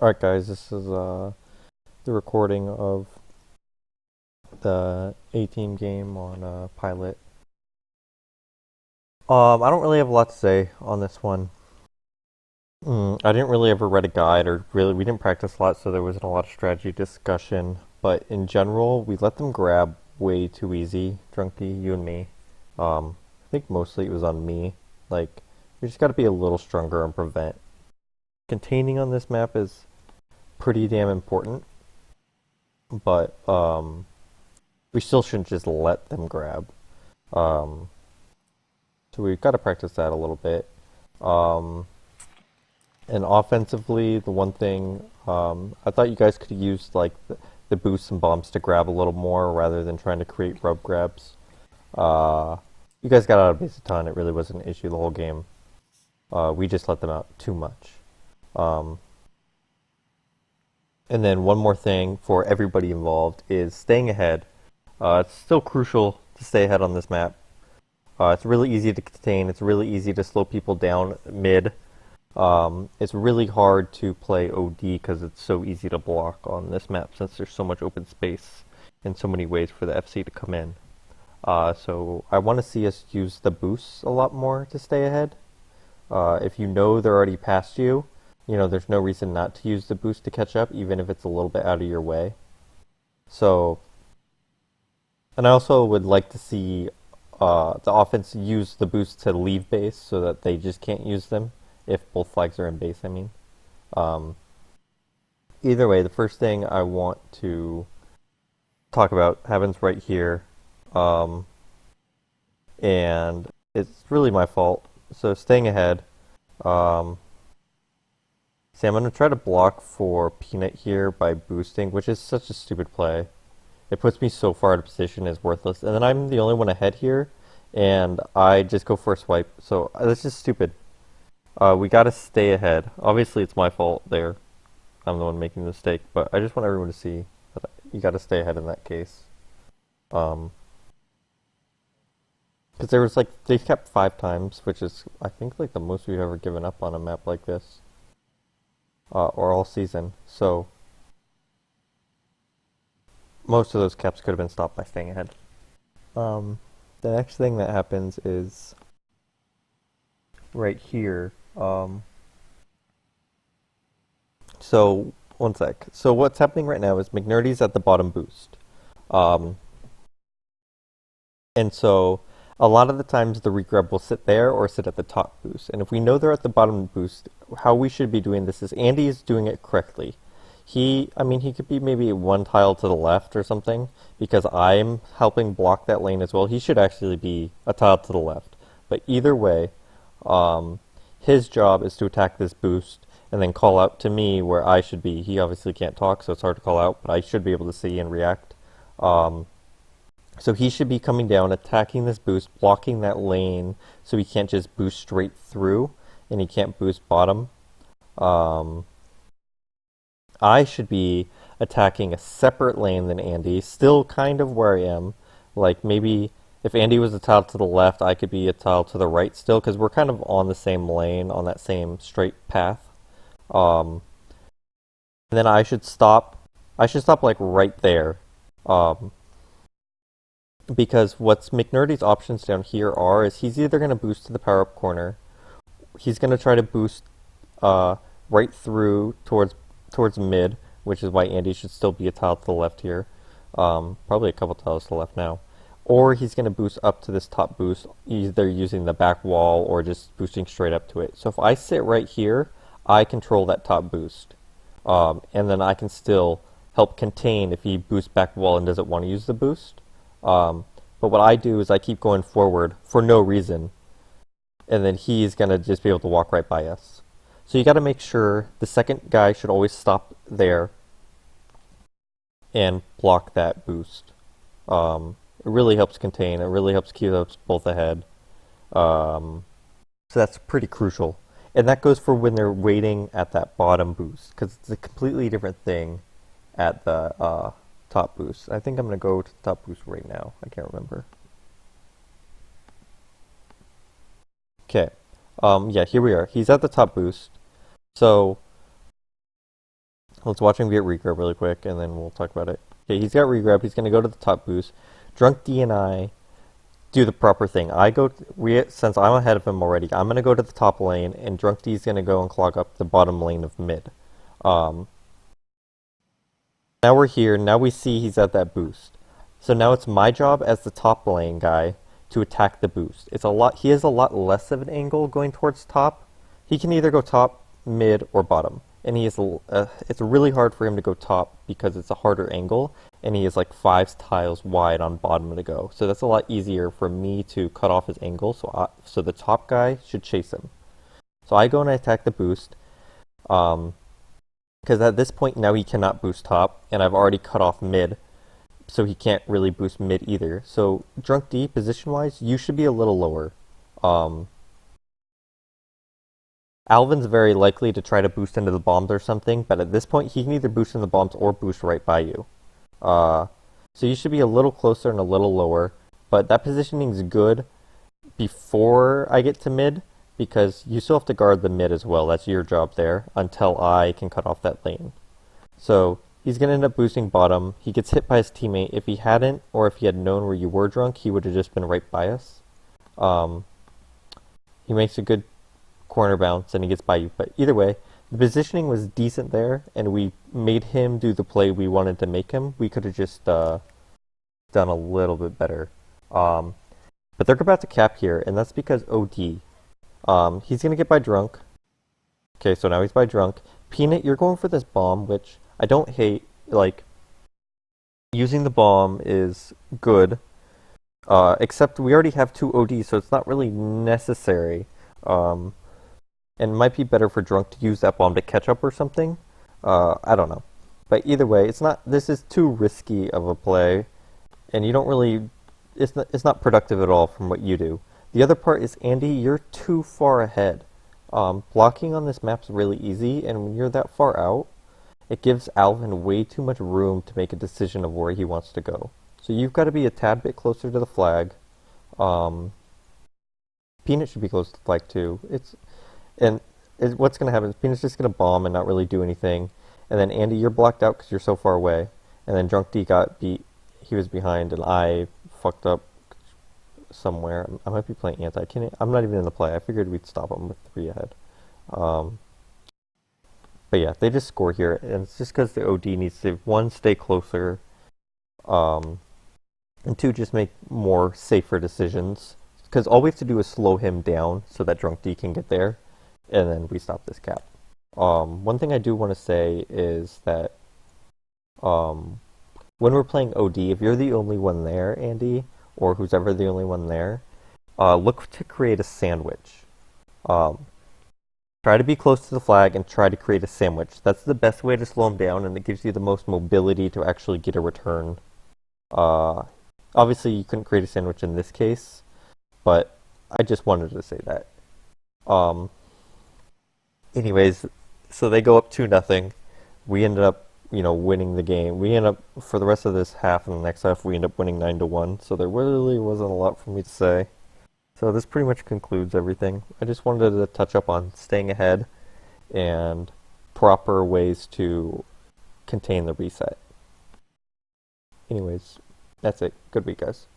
Alright guys, this is the recording of the A-Team game on Pilot. I don't really have a lot to say on this one. I didn't really ever read a guide, or really, we didn't practice a lot, so there wasn't a lot of strategy discussion. But in general, we let them grab way too easy, Drunky, you and me. I think mostly it was on me. Like, we just gotta be a little stronger and prevent. Containing on this map is pretty damn important, but we still shouldn't just let them grab. Um, so we've got to practice that a little bit. Um, and offensively, the one thing I thought you guys could use like the boosts and bombs to grab a little more rather than trying to create rub grabs. Uh, you guys got out of base a ton. It really wasn't an issue the whole game. We just let them out too much. Um, and then one more thing for everybody involved is staying ahead. It's still crucial to stay ahead on this map. It's really easy to contain. It's really easy to slow people down mid. It's really hard to play OD because it's so easy to block on this map since there's so much open space and so many ways for the FC to come in. So I want to see us use the boosts a lot more to stay ahead. If you know they're already past you, there's no reason not to use the boost to catch up, even if it's a little bit out of your way. So, and I also would like to see the offense use the boost to leave base so that they just can't use them if both flags are in base, I mean. Um, Either way, the first thing I want to talk about happens right here. Um, and it's really my fault. So staying ahead. Um, See, I'm going to try to block for Peanut here by boosting, which is such a stupid play. It puts me so far out of position, it's worthless. And then I'm the only one ahead here, and I just go for a swipe. So that's just stupid. We gotta stay ahead. Obviously, it's my fault there. I'm the one making the mistake, but I just want everyone to see that you gotta stay ahead in that case. Because there was like, they kept 5 times, which is, I think, like the most we've ever given up on a map like this, or all season. So most of those caps could have been stopped by staying ahead. Um, the next thing that happens is right here. So one sec. So what's happening right now is McNerdy's at the bottom boost. Um, and so a lot of the times the regrab will sit there or sit at the top boost. And if we know they're at the bottom boost, how we should be doing this is Andy is doing it correctly. He could be maybe one tile to the left or something because I'm helping block that lane as well. He should actually be a tile to the left. But either way, um, his job is to attack this boost and then call out to me where I should be. He obviously can't talk, so it's hard to call out, but I should be able to see and react. Um, so he should be coming down, attacking this boost, blocking that lane so he can't just boost straight through and he can't boost bottom. Um, I should be attacking a separate lane than Andy, still kind of where I am. Like maybe if Andy was a tile to the left, I could be a tile to the right still because we're kind of on the same lane, on that same straight path. Um, and then I should stop. I should stop like right there. Um, because what's McNerdy's options down here are is he's either going to boost to the power up corner, he's going to try to boost uh, right through towards mid, which is why Andy should still be a tile to the left here. Probably a couple tiles to the left now. Or he's going to boost up to this top boost, either using the back wall or just boosting straight up to it. So if I sit right here, I control that top boost. And then I can still help contain if he boosts back wall and doesn't want to use the boost. But what I do is I keep going forward for no reason, and then he's going to just be able to walk right by us. So you got to make sure the second guy should always stop there and block that boost. It really helps contain. It really helps keep us both ahead. So that's pretty crucial. And that goes for when they're waiting at that bottom boost, because it's a completely different thing at the top boost. I think I'm going to go to the top boost right now. I can't remember. Okay. Yeah, here we are. He's at the top boost. So Let's watch him get regrab really quick, and then we'll talk about it. Okay, he's got regrab. He's going to go to the top boost. Drunk D and I do the proper thing. Since I'm ahead of him already, I'm going to go to the top lane, and Drunk D is going to go and clog up the bottom lane of mid. Um, Now we're here. Now we see he's at that boost. So now it's my job as the top lane guy to attack the boost. He has a lot less of an angle going towards top. He can either go top, mid, or bottom. And it's really hard for him to go top because it's a harder angle, and he is like 5 tiles wide on bottom to go. So that's a lot easier for me to cut off his angle. So the top guy should chase him. So I go and I attack the boost. Because at this point now he cannot boost top, and I've already cut off mid, so he can't really boost mid either. So Drunk D, position-wise, you should be a little lower. Alvin's very likely to try to boost into the bombs or something, but at this point he can either boost in the bombs or boost right by you. So you should be a little closer and a little lower, but that positioning is good before I get to mid, because you still have to guard the mid as well. That's your job there until I can cut off that lane. So he's going to end up boosting bottom. He gets hit by his teammate. If he hadn't, or if he had known where you were drunk, he would have just been right by us. He makes a good corner bounce and he gets by you. But either way, the positioning was decent there, and we made him do the play we wanted to make him. We could have just done a little bit better. But they're about to cap here, and that's because OD. He's gonna get by drunk. Okay, so now he's by drunk. Peanut, you're going for this bomb, which I don't hate. Like, using the bomb is good. Except we already have 2 ODs, so it's not really necessary. And it might be better for drunk to use that bomb to catch up or something. I don't know. But either way, this is too risky of a play, and you don't really, it's not productive at all from what you do. The other part is, Andy, you're too far ahead. Blocking on this map's really easy, and when you're that far out, it gives Alvin way too much room to make a decision of where he wants to go. So you've got to be a tad bit closer to the flag. Peanut should be close to the flag too. What's going to happen is Peanut's just going to bomb and not really do anything. And then Andy, you're blocked out because you're so far away. And then Drunk D got beat. He was behind, and I fucked up somewhere. I might be playing anti. I'm not even in the play. I figured we'd stop him with 3 ahead. But yeah, they just score here, and it's just because the OD needs to, 1, stay closer, and 2, just make more safer decisions. Because all we have to do is slow him down so that Drunk D can get there, and then we stop this cap. One thing I do want to say is that when we're playing OD, if you're the only one there, Andy, or who's ever the only one there, look to create a sandwich. Try to be close to the flag and try to create a sandwich. That's the best way to slow him down, and it gives you the most mobility to actually get a return. Obviously, you couldn't create a sandwich in this case, but I just wanted to say that. Anyways, so they go up 2-0. We ended up, winning the game. We end up, for the rest of this half and the next half, we end up winning 9-1. So there really wasn't a lot for me to say. So this pretty much concludes everything. I just wanted to touch up on staying ahead and proper ways to contain the reset. Anyways, that's it. Good week, guys.